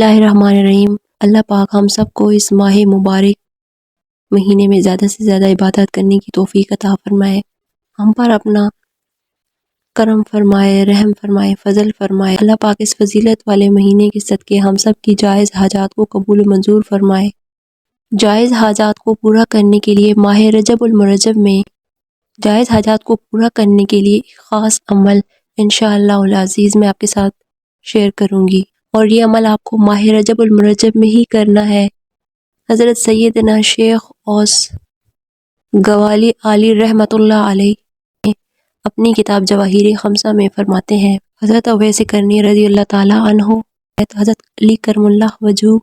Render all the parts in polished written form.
اللہ الرحمن الرحیم۔ اللہ پاک ہم سب کو اس ماہ مبارک مہینے میں زیادہ سے زیادہ عبادت کرنے کی توفیق عطا فرمائے، ہم پر اپنا کرم فرمائے، رحم فرمائے، فضل فرمائے۔ اللہ پاک اس فضیلت والے مہینے کے صدقے ہم سب کی جائز حاجات کو قبول و منظور فرمائے۔ جائز حاجات کو پورا کرنے کے لیے ماہ رجب المرجب میں جائز حاجات کو پورا کرنے کے لیے ایک خاص عمل انشاءاللہ العزیز میں آپ کے ساتھ شیئر کروں گی، اور یہ عمل آپ کو ماہ رجب المرجب میں ہی کرنا ہے۔ حضرت سیدنا شیخ اوس گوالی علی رحمۃ اللہ علیہ اپنی کتاب جواہر خمسہ میں فرماتے ہیں، حضرت اویس کرنی رضی اللہ تعالی عنہ حضرت علی کرم اللہ وجہہ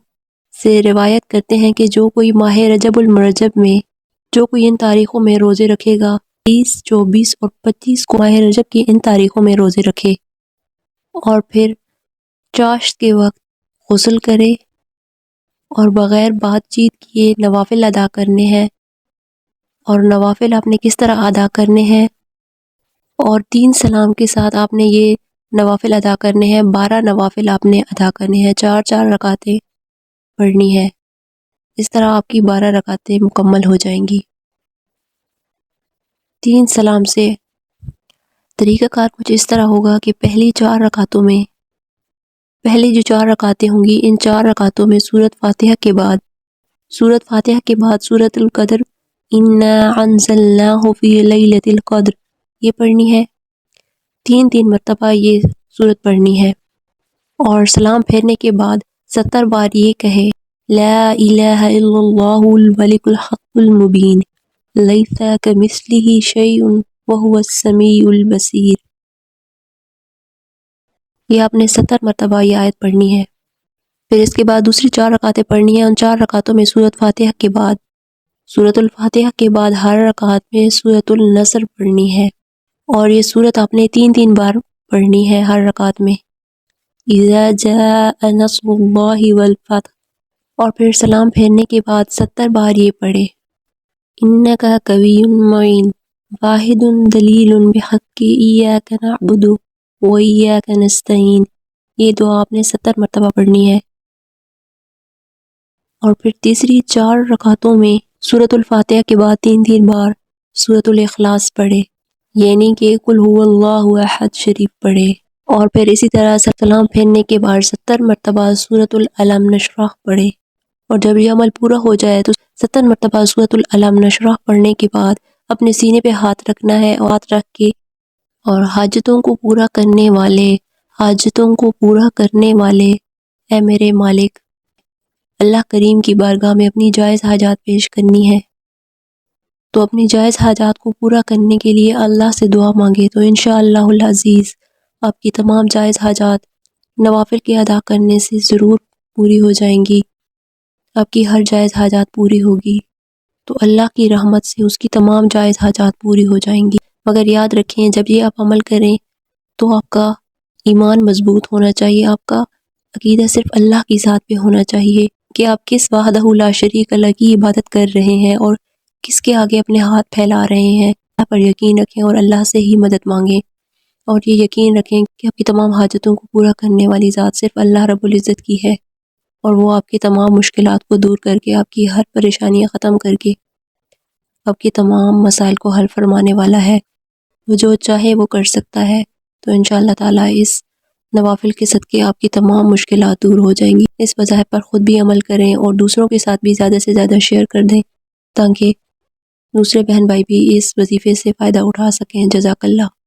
سے روایت کرتے ہیں کہ جو کوئی ماہ رجب المرجب میں جو کوئی ان تاریخوں میں روزے رکھے گا، 30، 24 اور 25 کو ماہ رجب کی ان تاریخوں میں روزے رکھے اور پھر چاشت کے وقت غسل کرے اور بغیر بات چیت کیے نوافل ادا کرنے ہیں، اور نوافل آپ نے کس طرح ادا کرنے ہیں، اور 3 سلام کے ساتھ آپ نے یہ نوافل ادا کرنے ہیں۔ 12 نوافل آپ نے ادا کرنے ہیں، 4 رکعتیں پڑھنی ہے۔ اس طرح آپ کی 12 رکعتیں مکمل ہو جائیں گی 3 سلام سے۔ طریقہ کار کچھ اس طرح ہوگا کہ پہلی 4 رکعتوں میں پہلی جو 4 رکعتیں ہوں گی، ان 4 رکعتوں میں سورۃ فاتحہ کے بعد سورۃ القدر انا انزلناہ فی لیلۃ القدر یہ پڑھنی ہے، 3 مرتبہ یہ سورت پڑھنی ہے، اور سلام پھیرنے کے بعد 70 بار یہ کہے لا الہ الا اللہ الملک الحق المبین لیس کمثلہ شیء وہو السمیع البصیر۔ یہ آپ نے 70 مرتبہ یہ آیت پڑھنی ہے۔ پھر اس کے بعد دوسری 4 رکعتیں پڑھنی ہیں، ان 4 رکعتوں میں سورۃ فاتحہ کے بعد سورۃ الفاتحہ کے بعد ہر رکعت میں سورۃ النصر پڑھنی ہے، اور یہ سورت آپ نے 3 بار پڑھنی ہے ہر رکعت میں، اذا جاء نصر اللہ والفتح، اور پھر سلام پھیرنے کے بعد 70 بار یہ پڑھے انک قوی معین واحد دلیل بحق ایاک نعبد وَإِيَّاكَ نَسْتَعِينُ یہ دعا آپ نے 70 مرتبہ پڑھنی ہے، اور پھر تیسری 4 رکعتوں میں سورۃ الفاتحہ کے بعد 3 بار سورۃ الاخلاص پڑھے، یعنی کہ قل هو اللہ احد شریف پڑھے، اور پھر اسی طرح سلام پھیرنے کے بعد 70 مرتبہ سورۃ العلم نشرح پڑھے، اور جب یہ عمل پورا ہو جائے تو 70 مرتبہ سورۃ العلم نشرح پڑھنے کے بعد اپنے سینے پہ ہاتھ رکھنا ہے، اور ہاتھ رکھ کے اور حاجتوں کو پورا کرنے والے اے میرے مالک اللہ کریم کی بارگاہ میں اپنی جائز حاجات پیش کرنی ہے۔ تو اپنی جائز حاجات کو پورا کرنے کے لیے اللہ سے دعا مانگے تو انشاءاللہ العزیز آپ کی تمام جائز حاجات نوافل کے ادا کرنے سے ضرور پوری ہو جائیں گی، آپ کی ہر جائز حاجات پوری ہوگی، تو اللہ کی رحمت سے اس کی تمام جائز حاجات پوری ہو جائیں گی۔ مگر یاد رکھیں جب یہ آپ عمل کریں تو آپ کا ایمان مضبوط ہونا چاہیے، آپ کا عقیدہ صرف اللہ کی ذات پہ ہونا چاہیے کہ آپ کس وحدہ لا شریک اللہ کی عبادت کر رہے ہیں اور کس کے آگے اپنے ہاتھ پھیلا رہے ہیں۔ اللہ پر یقین رکھیں اور اللہ سے ہی مدد مانگیں، اور یہ یقین رکھیں کہ آپ کی تمام حاجتوں کو پورا کرنے والی ذات صرف اللہ رب العزت کی ہے، اور وہ آپ کی تمام مشکلات کو دور کر کے آپ کی ہر پریشانیاں ختم کر کے آپ کی تمام مسائل کو حل فرمانے والا ہے۔ وہ جو چاہے وہ کر سکتا ہے، تو انشاءاللہ تعالی اس نوافل کے صدقے آپ کی تمام مشکلات دور ہو جائیں گی۔ اس وظائف پر خود بھی عمل کریں اور دوسروں کے ساتھ بھی زیادہ سے زیادہ شیئر کر دیں تاکہ دوسرے بہن بھائی بھی اس وظیفے سے فائدہ اٹھا سکیں۔ جزاک اللہ۔